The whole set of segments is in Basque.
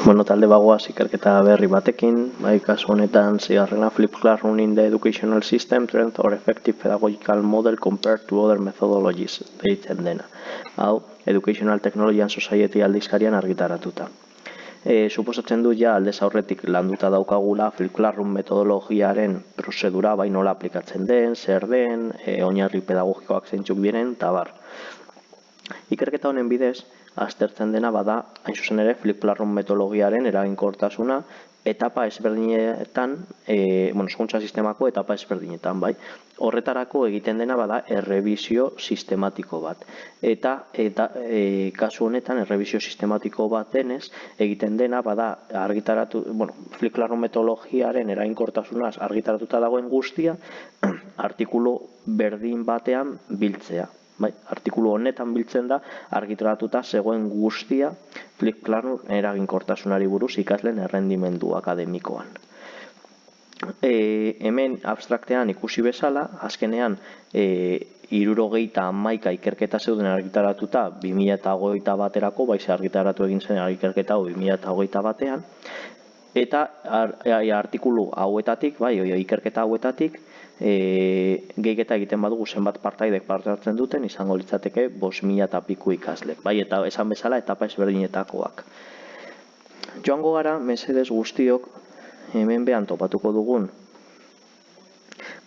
Talde bagoaz ikerketa berri batekin, kasu honetan zigarrena Flip Classroom in the Educational System, Trend or Effective Pedagogical Model Compared to Other Methodologies, deitzen dena. Hau, Educational Technology and Society aldizkarian argitaratuta. Suposatzen du ja aldez aurretik landuta daukagula Flip Classroom metodologiaren prozedura bai nola aplikatzen den, zer den, oinarri pedagogikoak zeintzuk diren, eta bar. Ikerketa honen bidez, aztertzen dena bada, hain zuzen ere, Flip Classroom metodologiaren eraginkortasuna etapa ezberdinetan, hezkuntza sistemako etapa ezberdinetan, bai. Horretarako egiten dena bada errebisio sistematiko bat. Eta kasu honetan errebisio sistematiko bat denez, egiten dena bada Flip Classroom metodologiaren eraginkortasunaz argitaratuta dagoen guztia, artikulu berdin batean biltzea. Artikulu honetan biltzen da argitaratuta zegoen guztia Flip Classroom eraginkortasunari buruz ikasleen errendimendu akademikoan. Hemen abstraktean ikusi bezala, azkenean 71 ikerketa zeuden argitaratuta 2021 baterako, baize argitaratu egin zen ikerketa 2021 batean, eta artikulu hauetatik, ikerketa hauetatik, gehiketa egiten badugu zenbat partaidek parte hartzen duten, izango litzateke 5.000 eta piku ikasle. Eta esan bezala etapa ezberdinetakoak. Joango gara, mesedez guztiok, hemen behan topatuko dugun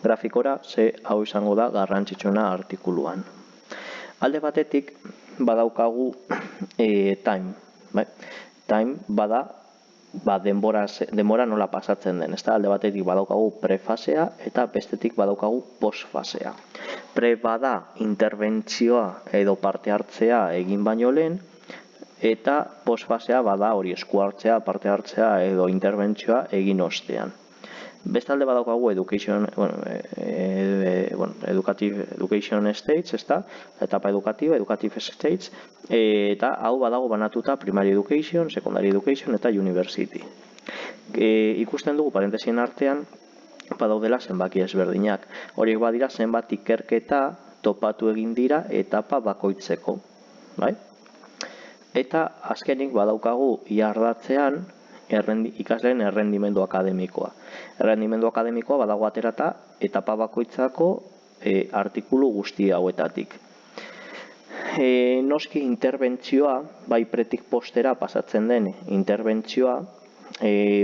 grafikora, ze hau izango da garrantzitsuna artikuluan. Alde batetik, badaukagu time. Time bada, denbora nola pasatzen den. Alde batetik badaukagu prefasea eta bestetik badaukagu postfasea. Pre bada interbentzioa edo parte hartzea egin baino lehen, eta postfasea bada hori esku hartzea, parte hartzea edo interbentzioa egin ostean. Bestalde badaukagu education stage, etapa educative stage, eta hau badago banatuta primary education, secondary education eta university. Ikusten dugu parentesien artean badaudela zenbaki ezberdinak. Horiek badira zenbat ikerketa topatu egin dira etapa bakoitzeko. Eta azkenik badaukagu iardatzean ikasleen errendimendu akademikoa. Errendimendu akademikoa badago aterata etapa bakoitzako artikulu guzti hauetatik. Noski interbentzioa, bai pretik postera pasatzen den interbentzioa,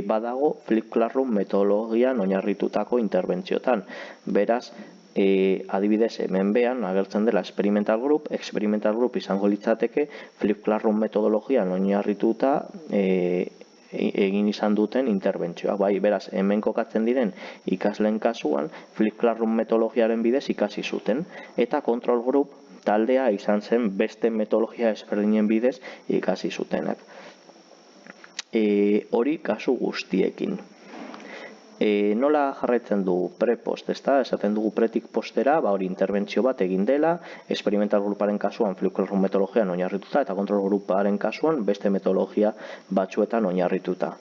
badago Flip Classroom metodologian oinarritutako interbentziotan. Beraz, adibidez hemen behan agertzen dela experimental group izango litzateke Flip Classroom metodologian oinarrituta egin izan duten interbentzioa. Beraz, hemen kokatzen diren ikasleen kasuan Flip Classroom metodologiaren bidez ikasi zuten, eta control group taldea izan zen beste metodologia ezberdinen bidez ikasi zutenak. Hori kasu guztiekin. Nola jarraitzen du pre-post, esaten dugu pretik postera, hori interbentzio bat egin dela, experimental gruparen kasuan Flip Classroom metodologian oinarrituta, eta control gruparen kasuan beste metodologia batzuetan oinarrituta.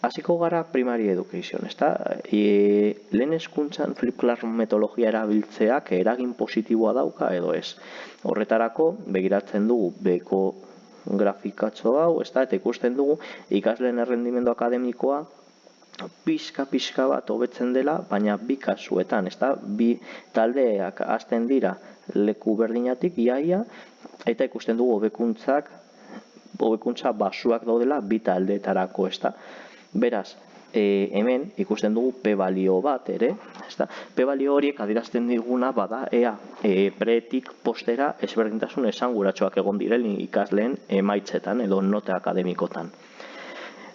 Hasiko gara primary education, lehen hezkuntzan Flip Classroom metodologia erabiltzeak eragin positiboa dauka edo ez. Horretarako begiratzen dugu beko grafikatxo hau, eta ikusten dugu ikasleen errendimendu akademikoa pixka bat hobetzen dela, baina bi kasuetan, bi taldeak hasten dira leku berdinatik iaia, eta ikusten dugu hobekuntza basuak daudela bi taldeetarako, Beraz, hemen ikusten dugu p-balio bat ere, p-balio horiek adierazten diguna bada ea pretik postera ezberdintasun esanguratsuak egon direlin ikasleen emaitzetan edo note akademikotan.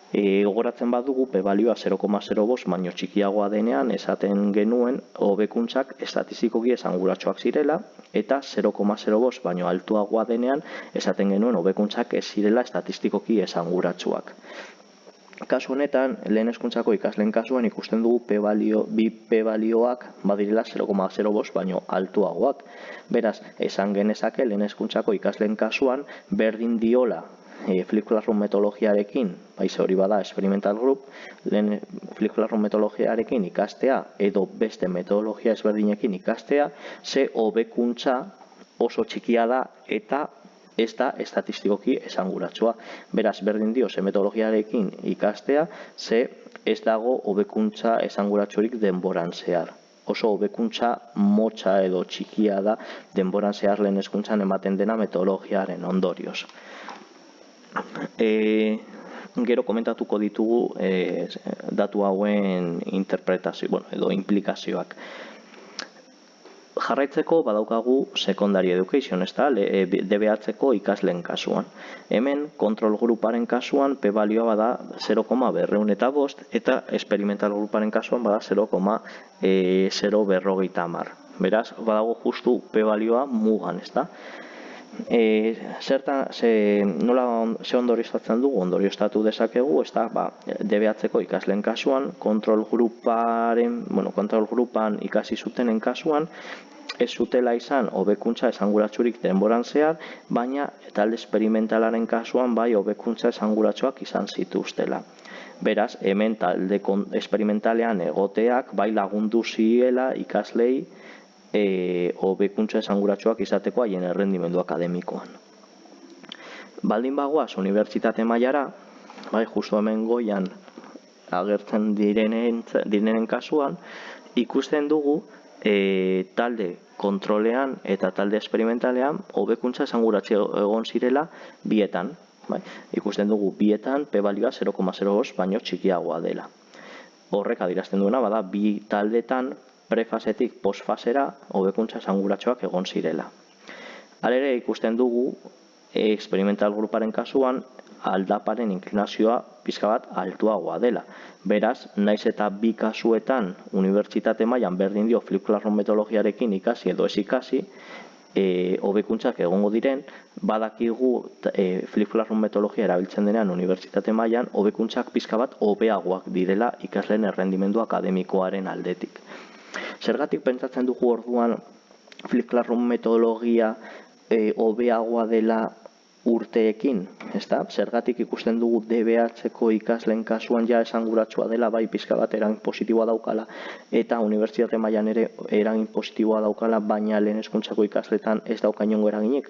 Gogoratzen badugu p-balioa 0,05 baino txikiagoa denean esaten genuen hobekuntzak estatistikoki esanguratsuak zirela, eta 0,05 baino altuagoa denean esaten genuen hobekuntzak ez zirela estatistikoki esanguratsuak. Kasu honetan, lehen hezkuntzako ikasleen kasuan ikusten dugu bi p-balioak badirela 0,05 baino altuagoak. Beraz, esan genezake lehen hezkuntzako ikasleen kasuan berdin diola Flip Classroom metodologiarekin, hori bada experimental group, lehen Flip Classroom metodologiarekin ikastea edo beste metodologia ezberdinekin ikastea, ze hobekuntza oso txikia da eta ez da estatistikoki esanguratsua. Beraz, berdin dio, ze metodologiarekin ikastea, ze ez dago hobekuntza esanguratsurik denboran zehar. Oso hobekuntza motza edo txikia da denboran zehar lehen hezkuntzan ematen dena metodologiaren ondorioz. Gero komentatuko ditugu datu hauen interpretazio, edo implikazioak. Jarraitzeko badaukagu secondary education, ez da, DBH-ko ikasleen kasuan. Hemen, kontrol gruparen kasuan, p-balioa bada 0,205 eta experimental gruparen kasuan bada 0,050. Beraz, badago justu p-balioa mugan, ez da. Ze ondorioztatzen dugu? Ondorioztatu dezakegu, ez da, DBH-ko ikasleen kasuan, kontrol grupan ikasi zutenen kasuan, ez zutela izan hobekuntza esanguratsurik denboran zehar, baina talde esperimentalaren kasuan bai hobekuntza esanguratsuak izan zituztela. Beraz, hemen talde esperimentalean egoteak bai lagundu ziela ikaslei hobekuntza esanguratsuak izateko haien errendimendu akademikoan. Baldin bagoaz unibertsitate mailara, bai justu hemen goian agertzen direnen kasuan, ikusten dugu talde kontrolean eta talde esperimentalean hobekuntza esanguratsu egon zirela bietan. Ikusten dugu bietan p-balioa 0,02 baino txikiagoa dela. Horrek adierazten duena bada bi taldetan prefasetik postfasera hobekuntza esanguratsuak egon zirela. Halere ikusten dugu experimental gruparen kasuan aldaparen inklinazioa pixka bat altuagoa dela. Beraz, naiz eta bi kasuetan unibertsitate mailan berdin dio flip classroom metodologiarekin ikasi edo ez ikasi, hobekuntzak egongo diren, badakigu flip classroom metodologia erabiltzen denean unibertsitate mailan hobekuntzak pixka bat hobeagoak direla ikasleen errendimendu akademikoaren aldetik. Zergatik pentsatzen dugu orduan flip classroom metodologia hobeagoa dela urteekin, ezta? Zergatik ikusten dugu DBH-ko ikasleen kasuan ja esanguratsua dela, bai pixka bat eragin positiboa daukala eta unibertsitate mailan ere eragin positiboa daukala, baina lehen hezkuntzako ikasletan ez dauka inongo eraginik.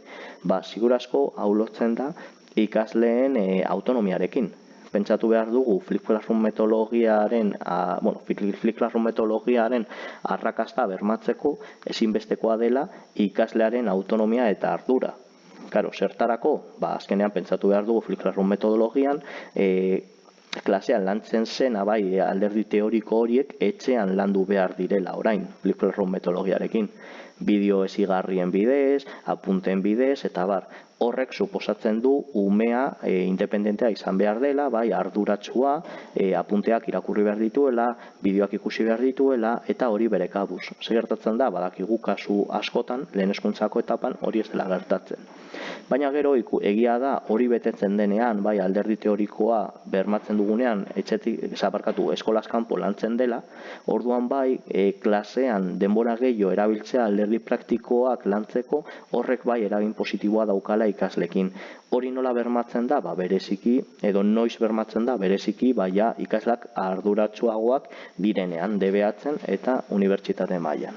Ziur asko hau lotzen da ikasleen autonomiarekin. Pentsatu behar dugu flip classroom metodologiaren arrakasta bermatzeko ezinbestekoa dela ikaslearen autonomia eta ardura. Claro, zertarako, azkenean pentsatu behar dugu flip classroom metodologian, klasean lantzen zena bai alderdi teoriko horiek etxean landu behar direla orain flip classroom metodologiarekin. Bideo hezigarrien bidez, apunten bidez, eta horrek suposatzen du umea independentea izan behar dela, bai arduratsua, apunteak irakurri behar dituela, bideoak ikusi behar dituela, eta hori bere kabuz. Zer gertatzen da, badakigu kasu askotan, lehen hezkuntzako etapan hori ez dela gertatzen. Baina gero egia da hori betetzen denean, bai alderdi teorikoa bermatzen dugunean, eskolaz kanpo lantzen dela, orduan bai klasean denbora gehiago erabiltzea alderdi praktikoak lantzeko, horrek bai eragin positiboa daukala ikaslekin. Hori nola bermatzen da? Bereziki, edo noiz bermatzen da, bereziki, ikasleak arduratsuagoak direnean DBH-en eta unibertsitate mailan.